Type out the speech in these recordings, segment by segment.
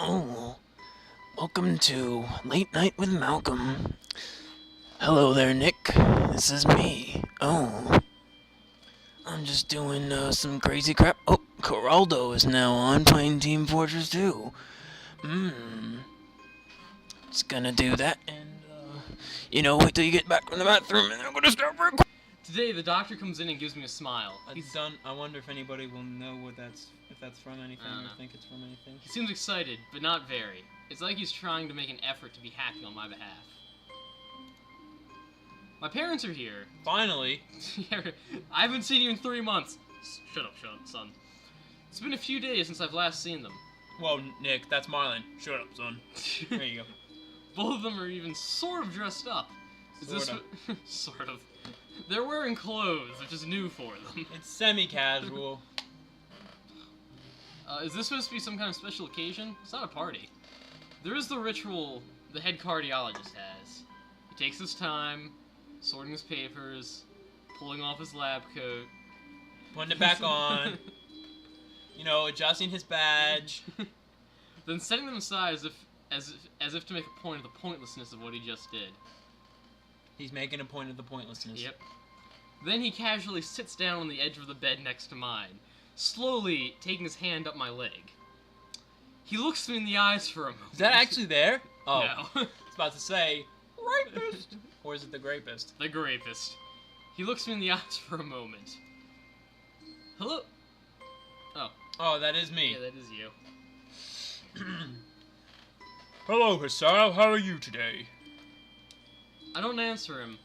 Oh, welcome to Late Night with Malcolm. Hello there, Nick. This is me. Oh, I'm just doing some crazy crap. Oh, Geraldo is now on playing Team Fortress 2. Just gonna do that and, wait till you get back from the bathroom and I'm gonna start real quick. Today, the doctor comes in and gives me a smile. He's done. I wonder if anybody will know what if that's from anything or think it's from anything. He seems excited, but not very. It's like he's trying to make an effort to be happy on my behalf. My parents are here. Finally. I haven't seen you in 3 months. Shut up, son. It's been a few days since I've last seen them. Whoa, Nick, that's Marlon. Shut up, son. There you go. Both of them are even sort of dressed up. Sort of. They're wearing clothes, which is new for them. It's semi-casual. Is this supposed to be some kind of special occasion? It's not a party. There is the ritual the head cardiologist has. He takes his time, sorting his papers, pulling off his lab coat, putting it back on, adjusting his badge. Then setting them aside as if to make a point of the pointlessness of what he just did. He's making a point of the pointlessness. Yep. Then he casually sits down on the edge of the bed next to mine, slowly taking his hand up my leg. He looks me in the eyes for a moment. Is that actually there? Oh. No. I was about to say, rapist. Or is it the grapist? The grapist. He looks me in the eyes for a moment. Hello? Oh. Oh, that is me. Yeah, that is you. Hello, Hassan. How are you today? I don't answer him.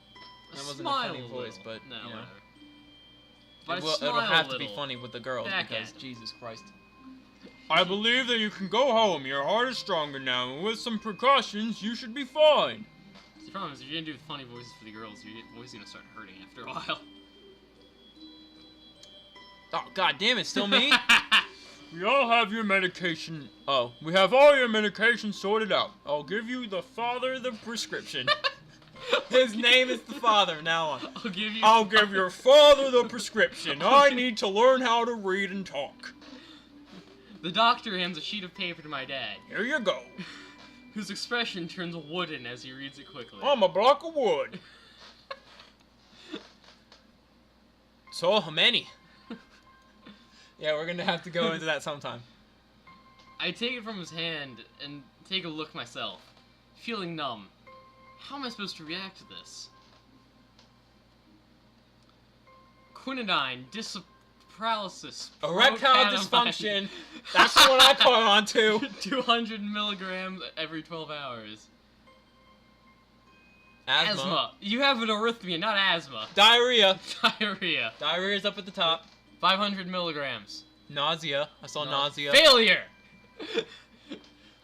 That wasn't a funny voice, but no, you know. whatever. But It'll have to be funny with the girls because Jesus Christ. I believe that you can go home. Your heart is stronger now, and with some precautions, you should be fine. The problem is, if you're gonna do funny voices for the girls, your voice is gonna start hurting after a while. Oh, god damn it, still me? We all have your medication. Oh, we have all your medication sorted out. I'll give you the father the prescription. His name is the father now on. I'll give your father the prescription. I need to learn how to read and talk. The doctor hands a sheet of paper to my dad. Here you go. Whose expression turns wooden as he reads it quickly. I'm a block of wood. So many. Yeah, we're gonna have to go into that sometime. I take it from his hand and take a look myself, feeling numb. How am I supposed to react to this? Quinidine, paralysis, erectile dysfunction. That's what I caught on to. 200 milligrams every 12 hours. Asthma. You have an arrhythmia, not asthma. Diarrhea. Diarrhea. Diarrhea's up at the top. 500 milligrams. Nausea. I saw nausea. Failure.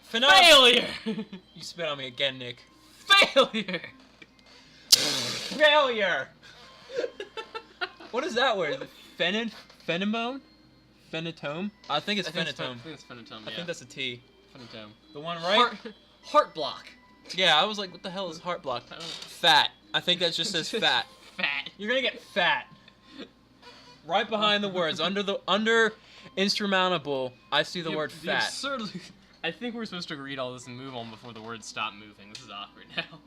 Failure. You spit on me again, Nick. Failure. Failure. What is that word? Phenimone? Phenatome? I think it's phenatome. I think it's phenatome, I think that's a T. Phenatome. The one right? Heart block. Yeah, I was like, what the hell is heart block? Fat. I think that just says fat. Fat. You're gonna get fat. Right behind the words, under insurmountable, I see the word fat. I think we're supposed to read all this and move on before the words stop moving. This is awkward now.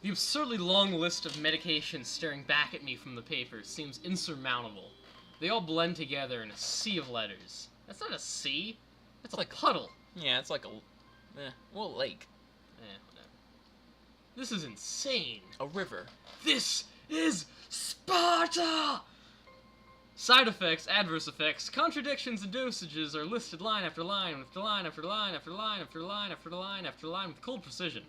The absurdly long list of medications staring back at me from the paper seems insurmountable. They all blend together in a sea of letters. That's not a sea. That's like a puddle. Yeah, it's like a lake. Whatever. This is insane. A river. This is Sparta! Side effects, adverse effects, contradictions, and dosages are listed line after line after line after line after line after line after line after line with cold precision.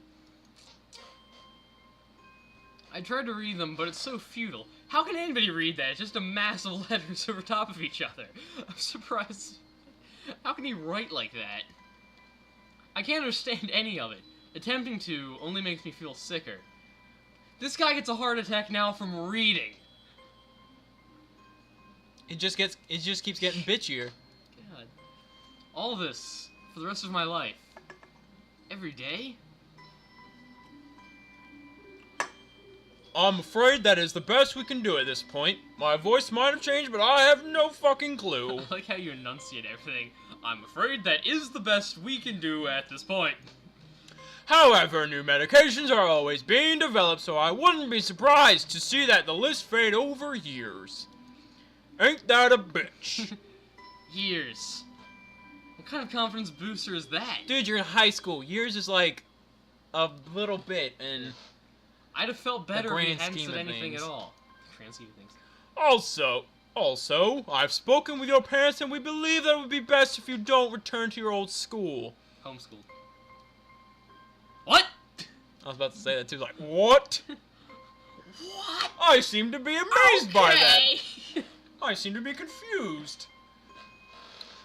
I tried to read them, but it's so futile. How can anybody read that? It's just a mass of letters over top of each other. I'm surprised. How can he write like that? I can't understand any of it. Attempting to only makes me feel sicker. This guy gets a heart attack now from reading. It just keeps getting bitchier. God. All this for the rest of my life. Every day? I'm afraid that is the best we can do at this point. My voice might have changed, but I have no fucking clue. I like how you enunciate everything. I'm afraid that is the best we can do at this point. However, new medications are always being developed, so I wouldn't be surprised to see that the list fade over years. Ain't that a bitch? Years. What kind of confidence booster is that? Dude, you're in high school. Years is like a little bit, and I'd have felt better if he grand hadn't scheme said of anything things. at all. The grand scheme of things. Also, I've spoken with your parents, and we believe that it would be best if you don't return to your old school. Homeschool. What? I was about to say that too, like, what? What? I seem to be amazed by that. Okay. I seem to be confused.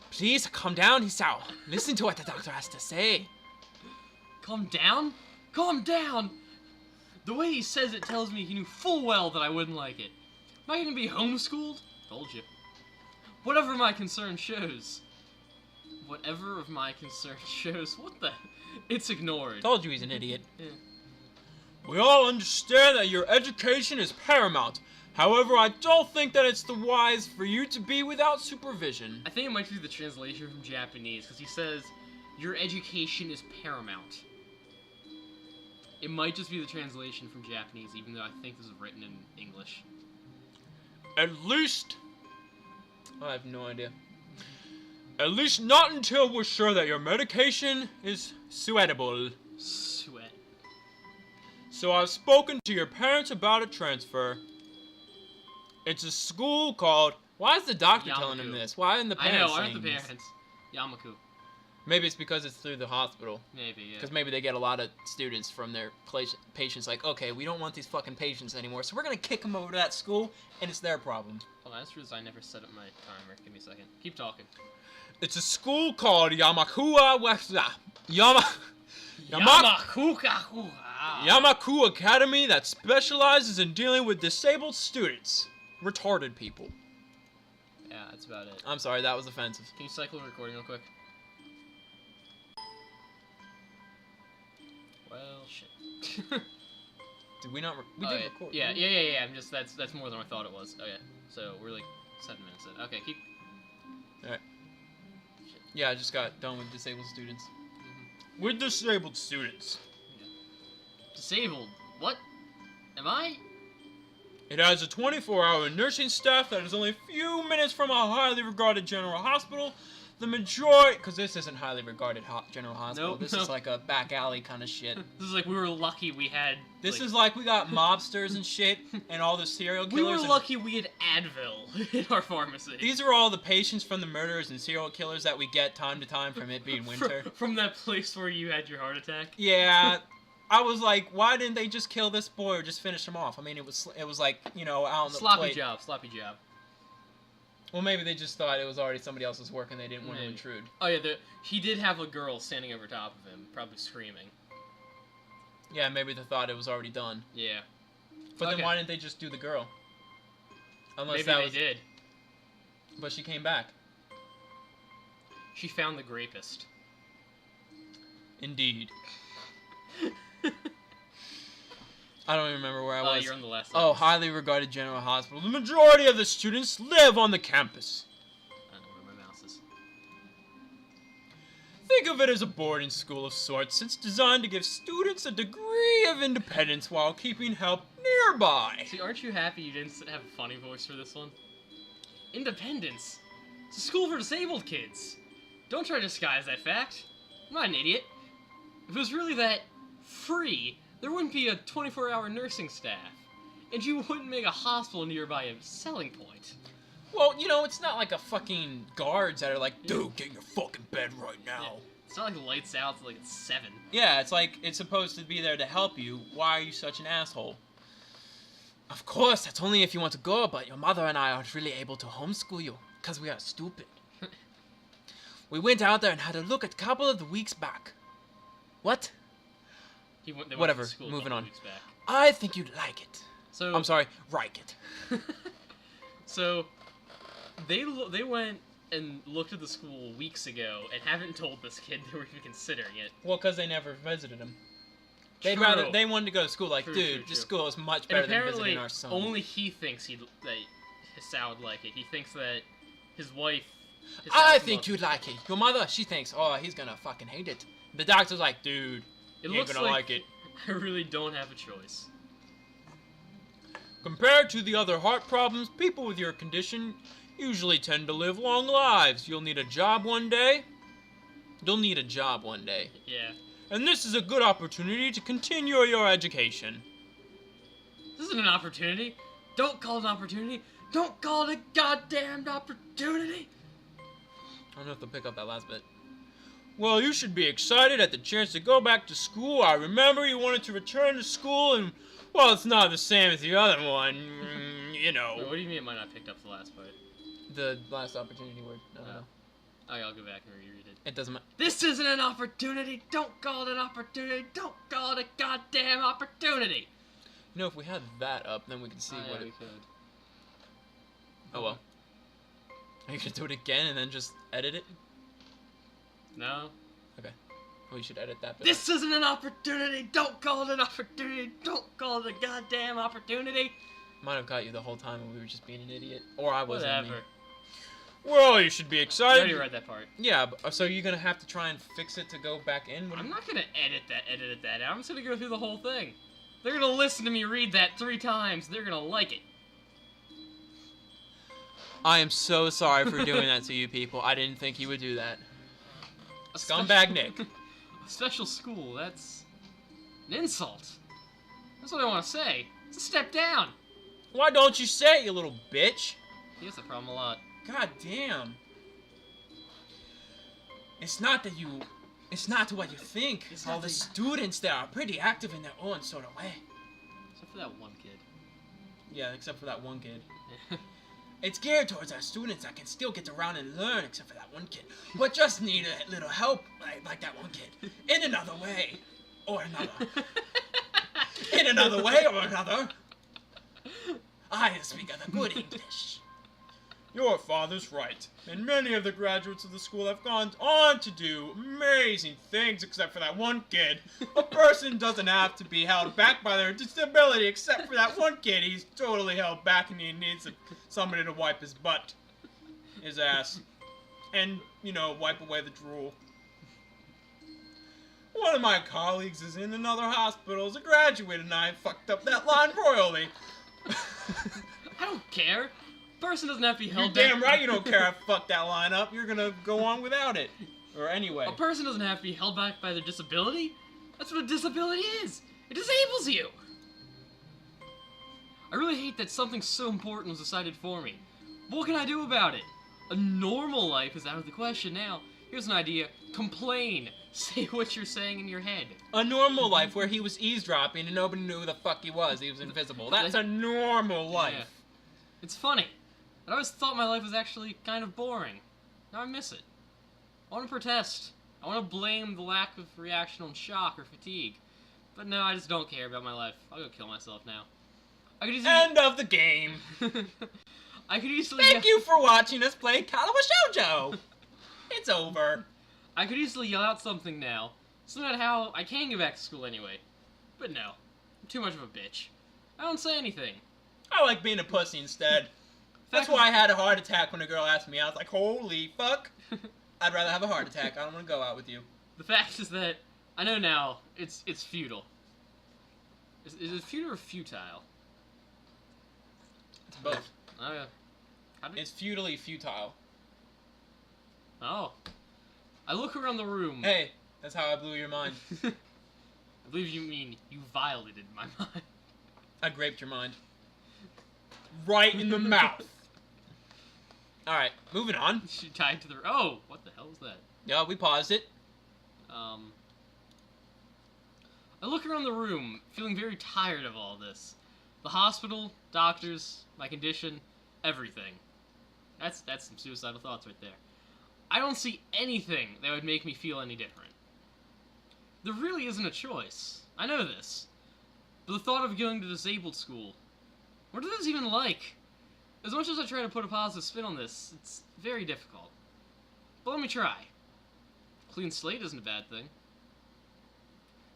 Please, calm down, Hisao. Listen to what the doctor has to say. Calm down? Calm down! The way he says it tells me he knew full well that I wouldn't like it. Am I gonna be homeschooled? Told you. Whatever my concern shows. Whatever of my concern shows. What the? It's ignored. Told you he's an idiot. Yeah. We all understand that your education is paramount. However, I don't think that it's the wise for you to be without supervision. I think it might be the translation from Japanese, because he says, your education is paramount. It might just be the translation from Japanese, even though I think this is written in English. At least... I have no idea. At least not until we're sure that your medication is suitable. Sweat. So I've spoken to your parents about a transfer. It's a school called... Why is the doctor telling him Yamaku. this? Why aren't the I parents know, aren't the saying this? parents? Yamaku. Maybe it's because it's through the hospital. Maybe, yeah. Because maybe they get a lot of students from their patients like, okay, we don't want these fucking patients anymore, so we're going to kick them over to that school, and it's their problem. Well, that's true, I never set up my timer. Give me a second. Keep talking. It's a school called Yamaku Academy that specializes in dealing with disabled students. Retarded people. Yeah, that's about it. I'm sorry, that was offensive. Can you cycle the recording real quick? Well, shit. Did we not? We Oh, did yeah. record. Yeah. I'm just that's more than I thought it was. Oh yeah. So we're like 7 minutes in. Okay, keep. Yeah, I just got done with disabled students. With disabled students. Disabled. What? Am I? It has a 24-hour nursing staff that is only a few minutes from a highly regarded general hospital. The majority, because this isn't highly regarded general hospital. Nope, This is like a back alley kind of shit. This is like we were lucky we had. This like, is like we got mobsters and shit, and all the serial we killers. were and lucky we had Advil in our pharmacy. These are all the patients from the murderers and serial killers that we get time to time from it being winter. From that place where you had your heart attack. Yeah, I was like, why didn't they just kill this boy or just finish him off? I mean, it was like, you know, out on the Sloppy plate. job. Sloppy job. Well, maybe they just thought it was already somebody else's work and they didn't want to Maybe. intrude. Oh yeah, he did have a girl standing over top of him, probably screaming. Yeah, maybe they thought it was already done. Yeah. But Okay. then why didn't they just do the girl? Unless Maybe that they was... did. But she came back. She found the rapist. Indeed. I don't even remember where I was. You're on the last. Oh, highly regarded general hospital. The majority of the students live on the campus. I don't know where my mouse is. Think of it as a boarding school of sorts. It's designed to give students a degree of independence while keeping help nearby. See, aren't you happy you didn't have a funny voice for this one? Independence. It's a school for disabled kids. Don't try to disguise that fact. I'm not an idiot. If it was really that free, there wouldn't be a 24-hour nursing staff. And you wouldn't make a hospital nearby a selling point. Well, you know, it's not like a fucking guards that are like, dude, get in your fucking bed right now. Yeah. It's not like the lights out till like it's 7. Yeah, it's like, it's supposed to be there to help you. Why are you such an asshole? Of course, that's only if you want to go, but your mother and I aren't really able to homeschool you, because we are stupid. We went out there and had a look at a couple of the weeks back. What? They went Whatever, to school a moving couple on. weeks back. I think you'd like it. So I'm sorry, like it. So they went and looked at the school weeks ago and haven't told this kid they were even considering it. Well, because they never visited him. They wanted to go to school. Like, True, dude, true, this true. school is much And better than apparently, visiting our son. only he thinks that Sal would like it. He thinks that his wife. I think you'd like it. Your mother, she thinks, oh, he's gonna fucking hate it. The doctor's like, dude, It you ain't looks gonna like it. I really don't have a choice. Compared to the other heart problems, people with your condition usually tend to live long lives. You'll need a job one day. You'll need a job one day. Yeah. And this is a good opportunity to continue your education. This isn't an opportunity. Don't call it an opportunity. Don't call it a goddamned opportunity. I don't know if they'll pick up that last bit. Well, you should be excited at the chance to go back to school. I remember you wanted to return to school, and, well, it's not the same as the other one. You know. Wait, what do you mean it might not have picked up the last part? The last opportunity word. I don't know. Okay, I'll go back and reread it. It doesn't matter. This isn't an opportunity. Don't call it an opportunity. Don't call it a goddamn opportunity. You know, if we had that up, then we could see what we it... could. Oh, well. Are you gonna do it again and then just edit it? No. Well, you should edit that bit. This isn't an opportunity. Don't call it an opportunity. Don't call it a goddamn opportunity. Might have got you the whole time when we were just being an idiot. Or I was. Whatever. Well, you should be I excited. already read that part. Yeah, so you're gonna have to try and fix it to go back in? What do I'm you- not gonna edit that out. I'm just gonna go through the whole thing. They're gonna listen to me read that 3 times. They're gonna like it. I am so sorry for doing that to you people. I didn't think you would do that. A Scumbag Nick. A special school, that's an insult. That's what I want to say. It's a step down. Why don't you say it, you little bitch? He has that problem a lot. God damn. It's not to what you think. It's All not the that- students there are pretty active in their own sort of way. Except for that one kid. Yeah, except for that one kid. It's geared towards our students that can still get around and learn, except for that one kid. But just need a little help, like that one kid. In another way. Or another. In another way or another. I speak of the good English. Your father's right. And many of the graduates of the school have gone on to do amazing things, except for that one kid. A person doesn't have to be held back by their disability, except for that one kid. He's totally held back and he needs somebody to wipe his butt. His ass. And, you know, wipe away the drool. One of my colleagues is in another hospital as a graduate and I fucked up that line royally. I don't care. Person doesn't have to be You're held back. damn right you don't care I fucked that line up. You're gonna go on without it. Or anyway. A person doesn't have to be held back by their disability. That's what a disability is. It disables you. I really hate that something so important was decided for me. But what can I do about it? A normal life is out of the question now. Here's an idea. Complain. Say what you're saying in your head. A normal life where he was eavesdropping and nobody knew who the fuck he was. He was invisible. That's a normal life. Yeah. It's funny. I always thought my life was actually kind of boring. Now I miss it. I want to protest. I want to blame the lack of reaction on shock or fatigue. But no, I just don't care about my life. I'll go kill myself now. I could easily... End of the game. I could easily... Thank you for watching us play Katawa Shoujo. It's over. I could easily yell out something now. Something about how I can get back to school anyway. But no. I'm too much of a bitch. I don't say anything. I like being a pussy instead. That's why I had a heart attack when a girl asked me. I was like, holy fuck. I'd rather have a heart attack. I don't want to go out with you. The fact is that I know now it's futile. Is it futile or futile? It's both. Oh yeah. It's futilely futile. Oh. I look around the room. Hey, that's how I blew your mind. I believe you mean you violated my mind. I graped your mind. Right in the mouth. Alright, moving on. She tied to the... Oh! What the hell is that? Yeah, we paused it. I look around the room, feeling very tired of all this. The hospital, doctors, my condition, everything. That's some suicidal thoughts right there. I don't see anything that would make me feel any different. There really isn't a choice. I know this. But the thought of going to disabled school... What is this even like? As much as I try to put a positive spin on this, it's very difficult. But let me try. Clean slate isn't a bad thing.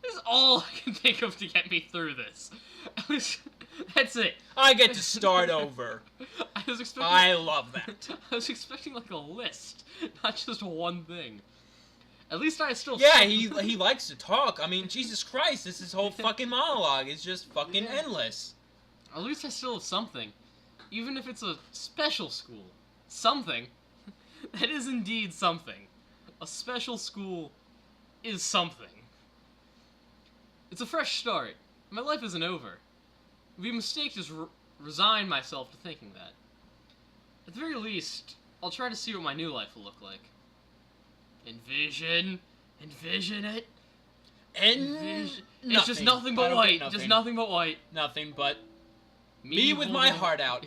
This is all I can think of to get me through this. At least, that's it. I get to start over. I was expecting. I love that. I was expecting like a list, not just one thing. At least I still. Yeah, he likes to talk. I mean, Jesus Christ, this is whole fucking monologue. It's just fucking endless. At least I still have something, even if it's a special school. Something. That is indeed something. A special school is something. It's a fresh start. My life isn't over. It would be a mistake to just resign myself to thinking that. At the very least, I'll try to see what my new life will look like. Envision it. Envision. It's just nothing but white. Just nothing but white. Nothing but me with my heart out.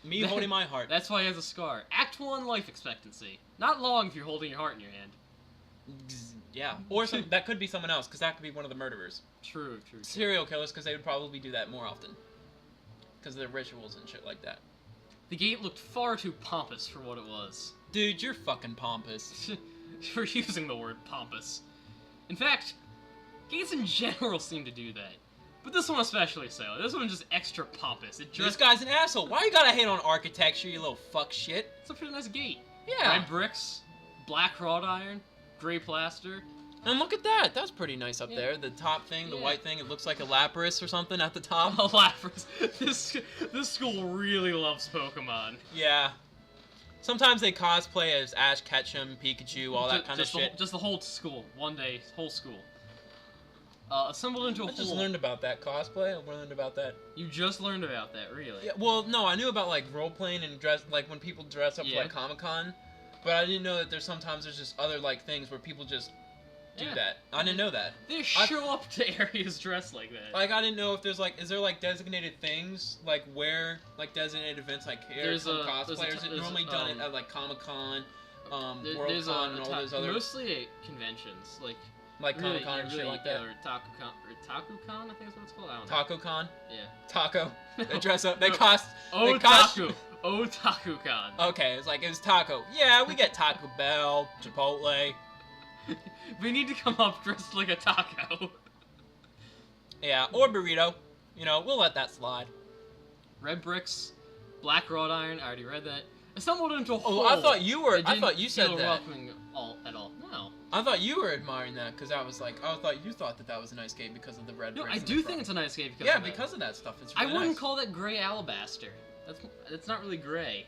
Me holding my heart. That's why he has a scar. Act 1, life expectancy. Not long if you're holding your heart in your hand. Yeah, or that could be someone else, because that could be one of the murderers. True. Serial killers, because they would probably do that more often. Because of their rituals and shit like that. The gate looked far too pompous for what it was. Dude, you're fucking pompous. You're using the word pompous. In fact, gates in general seem to do that. But this one especially so. This one's just extra pompous. This guy's an asshole. Why you gotta hate on architecture, you little fuck shit? It's a pretty nice gate. Yeah. Red bricks, black wrought iron, gray plaster. And look at that. That's pretty nice up there. The top thing, the white thing, it looks like a Lapras or something at the top. Oh, Lapras. This school really loves Pokemon. Yeah. Sometimes they cosplay as Ash Ketchum, Pikachu, all that kind of shit. Just the whole school. One day, whole school. Assembled into a whole... I just learned about that cosplay. I learned about that. You just learned about that, really? Yeah, well, no, I knew about, like, role-playing and like, when people dress up for, like, Comic-Con. But I didn't know that there's just other, like, things where people just do that. I didn't know that. They show up to areas dressed like that. Like, I didn't know if there's, like, is there, like, designated things, like, where, like, designated events, like, here, cosplayers, it normally done at, like, Comic-Con, Worldcon, and all those other... Mostly at conventions, like Comic-Con and shit like that. Or TacoCon, I think that's what it's called. I don't know. TacoCon? Yeah. Taco. They dress up. Otaku. Otaku-con. Okay, it was taco. Yeah, we get Taco Bell, Chipotle. We need to come up dressed like a taco. Yeah, or burrito. You know, we'll let that slide. Red bricks, black wrought iron. I already read that. Assembled into a whole. Oh, I thought you said that. Welcoming at all. No. I thought you were admiring that because I was like, I thought you thought that was a nice gate because of the red bricks. No, I do think it's a nice gate because of that. Because of that stuff. It's really I wouldn't call that gray alabaster. That's not really gray.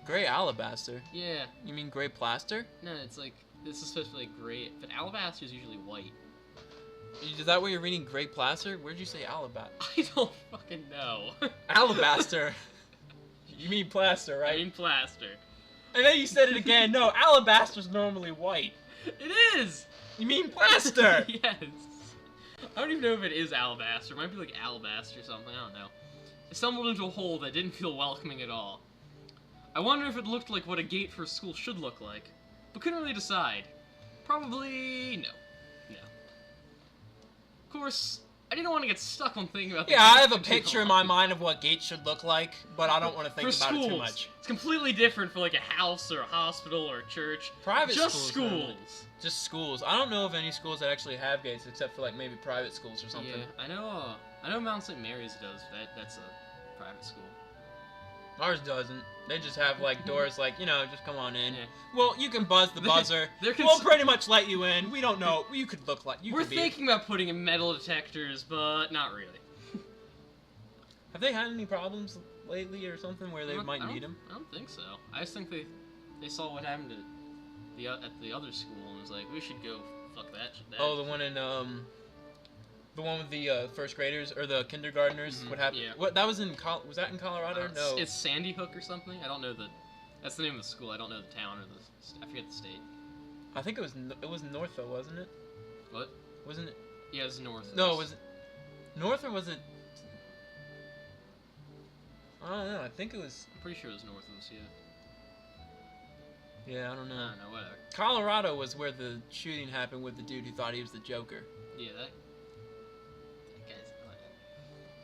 Gray alabaster? Yeah. You mean gray plaster? No, it's like this is supposed to be like gray, but alabaster is usually white. Is that where you're reading gray plaster? Where'd you say alabaster? I don't fucking know. Alabaster. You mean plaster, right? I mean plaster. And then you said it again. No, alabaster's normally white. It is! You mean plaster! Yes. I don't even know if it is alabaster. It might be like alabaster or something. I don't know. I stumbled into a hole that didn't feel welcoming at all. I wonder if it looked like what a gate for a school should look like, but couldn't really decide. Probably no. No. Of course, I didn't want to get stuck on thinking about the I have a picture in my mind of what gates should look like, but I don't want to think about it too much. It's completely different for like a house or a hospital or a church. Private Just schools. schools. Just schools. I don't know of any schools that actually have gates except for like maybe private schools or something. Yeah, I know Mount St. Mary's does. That's a private school. Ours doesn't. They just have like doors like, just come on in. Yeah. Well, you can buzz the buzzer. We'll pretty much let you in. We don't know. You could look like We're thinking about putting in metal detectors, but not really. Have they had any problems lately or something where they might need them? I don't think so. I just think they saw what happened at the other school and was like, we should go fuck that. Oh, the one in the one with the first graders or the kindergartners. Mm-hmm. What happened? Yeah. What that was in? Was that in Colorado? No. It's Sandy Hook or something. I don't know that's the name of the school. I don't know the town or I forget the state. I think it was north though, wasn't it? What? Wasn't it? Yeah, it was north. No, was it north or was it? I don't know. I think it was. I'm pretty sure it was north of us. Yeah. Yeah, I don't know. I don't know. Whatever. Colorado was where the shooting happened with the dude who thought he was the Joker. Yeah, that guy's.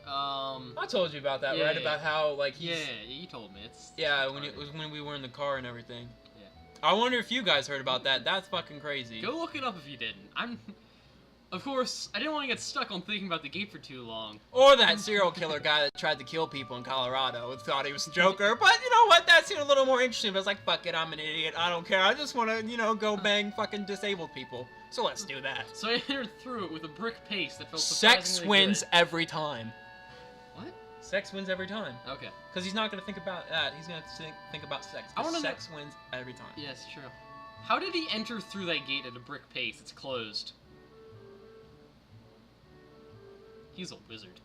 I told you about that, right? Yeah. About how like he's... Yeah, you told me. It's when we were in the car and everything. Yeah. I wonder if you guys heard about that. That's fucking crazy. Go look it up if you didn't. Of course, I didn't want to get stuck on thinking about the gate for too long. Or that serial killer guy that tried to kill people in Colorado and thought he was a Joker. But you know what? That seemed a little more interesting. But I was like, fuck it, I'm an idiot. I don't care. I just want to, go bang fucking disabled people. So let's do that. So I entered through it with a brick pace that felt Sex surprisingly wins good. every time. What? Sex wins every time. Okay. Because he's not going to think about that. He's going to think about sex. I wanna know- Sex wins every time. Yes, true. How did he enter through that gate at a brick pace? It's closed. He's a wizard.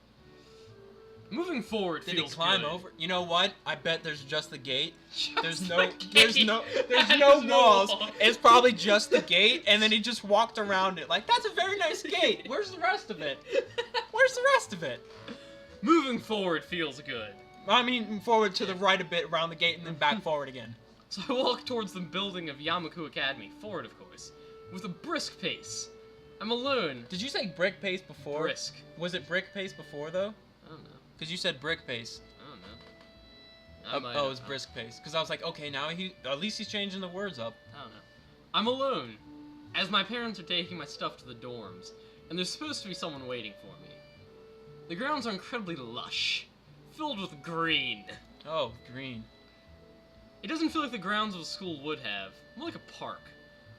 Moving forward Did feels he climb good. over? You know what? I bet there's just the gate. There's Just no, the there's gate. no, there's There's no no walls. wall. It's probably just the gate, and then he just walked around it. Like, that's a very nice gate. Where's the rest of it? Where's the rest of it? Moving forward feels good. I mean, forward to the right a bit around the gate, and then back forward again. So I walk towards the building of Yamaku Academy, forward of course, with a brisk pace. I'm alone. Did you say brick pace before? Brisk. Was it brick pace before though? I don't know. Because you said brick pace. I don't know. Oh, it was brisk pace. Because I was like, okay, now at least he's changing the words up. I don't know. I'm alone, as my parents are taking my stuff to the dorms, and there's supposed to be someone waiting for me. The grounds are incredibly lush, filled with green. Oh, green. It doesn't feel like the grounds of a school would have, more like a park,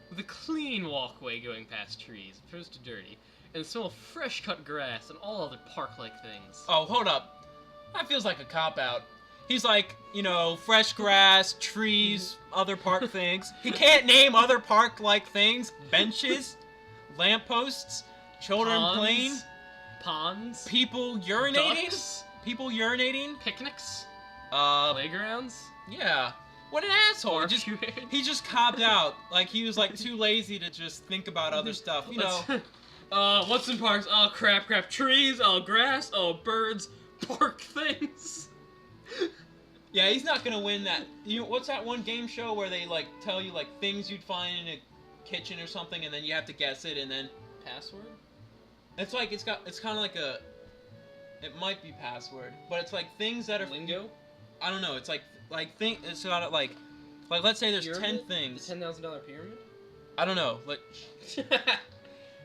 with a clean walkway going past trees, opposed to dirty, and the smell of fresh-cut grass and all other park-like things. Oh, hold up. That feels like a cop-out. He's like, fresh grass, trees, other park things. He can't name other park-like things. Benches, lampposts, children playing, Ponds. people urinating. Ducks. People urinating. Picnics. Playgrounds. Yeah. What an asshole. He just copped out. Like, he was, too lazy to just think about other stuff, What's in parks? Oh, crap. Trees, grass, birds, park things. Yeah, he's not gonna win that. What's that one game show where they, tell you, things you'd find in a kitchen or something, and then you have to guess it, and then... Password? It's kind of like a... It might be password, but it's, things that are... Lingo? I don't know, it's it's got let's say there's Pyramid? 10 things. The $10,000 pyramid? I don't know,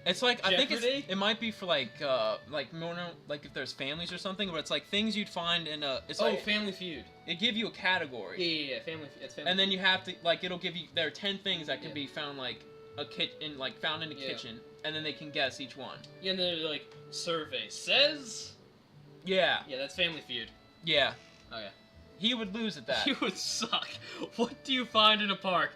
it's I think Jeopardy? it might be for if there's families or something, but it's things you'd find in a. It's Family Feud. It give you a category. Yeah, it's Family. And then you have to it'll give you there are 10 things that can be found found in a kitchen, and then they can guess each one. Yeah, and then they're survey says. Yeah. Yeah, that's Family Feud. Yeah. Oh yeah. He would lose at that. You would suck. What do you find in a park?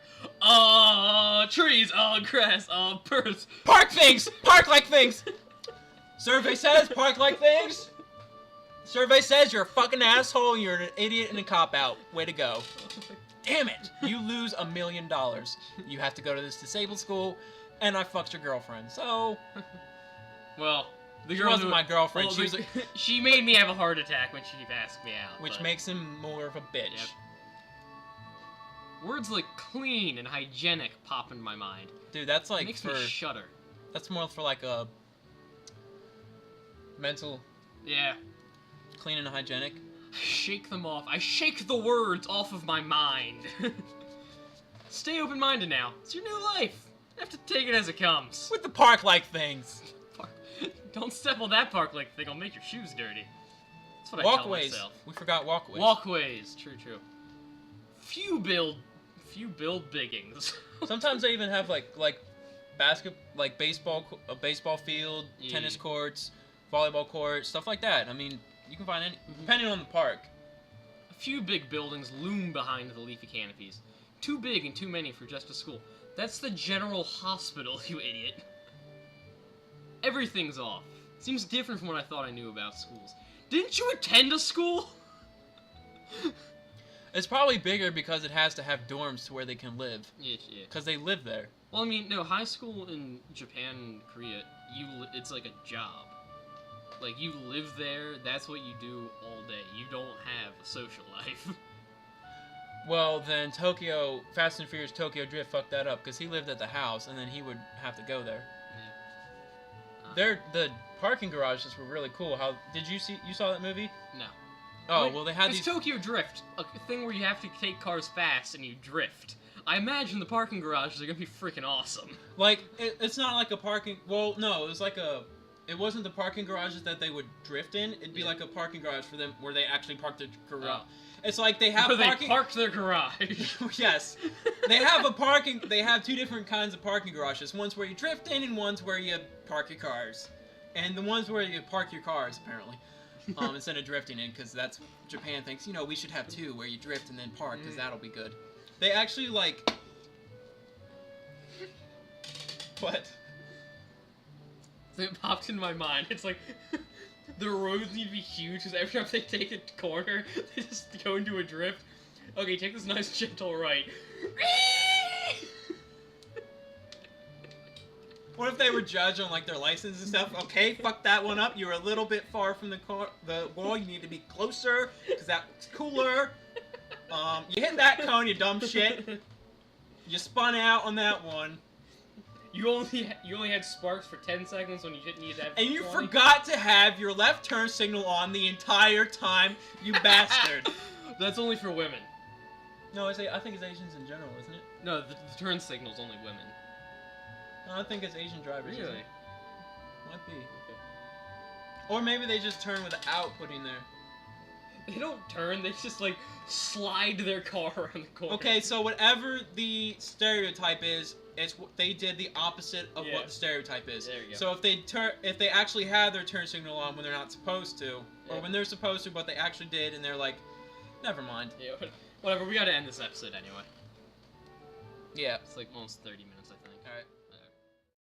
Trees, grass, birds. Park things! Park-like things! Survey says park-like things. Survey says you're a fucking asshole, you're an idiot and a cop-out. Way to go. Damn it! You lose $1 million. You have to go to this disabled school, and I fucked your girlfriend, so... Well... She wasn't my girlfriend. Well, she made me have a heart attack when she asked me out. Which makes him more of a bitch. Yep. Words like clean and hygienic pop into my mind. Dude, that's It makes me shudder. That's more for a mental. Yeah. Clean and hygienic. I shake them off. I shake the words off of my mind. Stay open-minded now. It's your new life. You have to take it as it comes. With the park-like things. Don't step on that park-like thing. I'll make your shoes dirty. That's what I tell Walkways. myself. We forgot walkways. Walkways. True. Few build biggings. Sometimes they even have a baseball field, tennis courts, volleyball courts, stuff like that. I mean, you can find any depending on the park. A few big buildings loom behind the leafy canopies. Too big and too many for just a school. That's the General Hospital, you idiot. Everything's off. Seems different from what I thought I knew about schools. Didn't you attend a school? It's probably bigger because it has to have dorms to where they can live. Yeah. Because they live there. Well, I mean, no, high school in Japan and Korea, it's like a job. You live there, that's what you do all day. You don't have a social life. Well, then Fast and Furious Tokyo Drift fucked that up because he lived at the house and then he would have to go there. The parking garages were really cool. You saw that movie? No. Oh, well, they had It's Tokyo Drift, a thing where you have to take cars fast and you drift. I imagine the parking garages are gonna be freaking awesome. Like, it's not like a parking... Well, no, it was like a... It wasn't the parking garages that they would drift in. It'd be like a parking garage for them where they actually park their garage. Oh. It's like they have Where parking... they parked their garage. Yes. They have a parking... They have two different kinds of parking garages. One's where you drift in and one's where you park your cars. And the ones where you park your cars, apparently, instead of drifting in, because that's... Japan thinks, you know, we should have two where you drift and then park, because that'll be good. They actually, like... What? It popped in my mind. It's like the roads need to be huge because every time they take a corner, they just go into a drift. Okay, take this nice gentle right. What if they were judged on like their license and stuff? Okay, fuck that one up. You're a little bit far from the wall. You need to be closer because that's cooler. You hit that cone, you dumb shit. You spun out on that one. You only had sparks for 10 seconds when you didn't need that. And you forgot to have your left turn signal on the entire time, you bastard. That's only for women. No, I think it's Asians in general, isn't it? No, the turn signal's only women. No, I think it's Asian drivers. Isn't Really? it? Might be. Okay. Or maybe they just turn without putting their... They don't turn, they just like slide their car around the corner. Okay, so whatever the stereotype is, they did the opposite of what the stereotype is. There you go. So if they actually had their turn signal on when they're not supposed to, or when they're supposed to but they actually did, and they're like, never mind. Yeah, but whatever. We gotta end this episode anyway. Yeah. It's like almost 30 minutes, I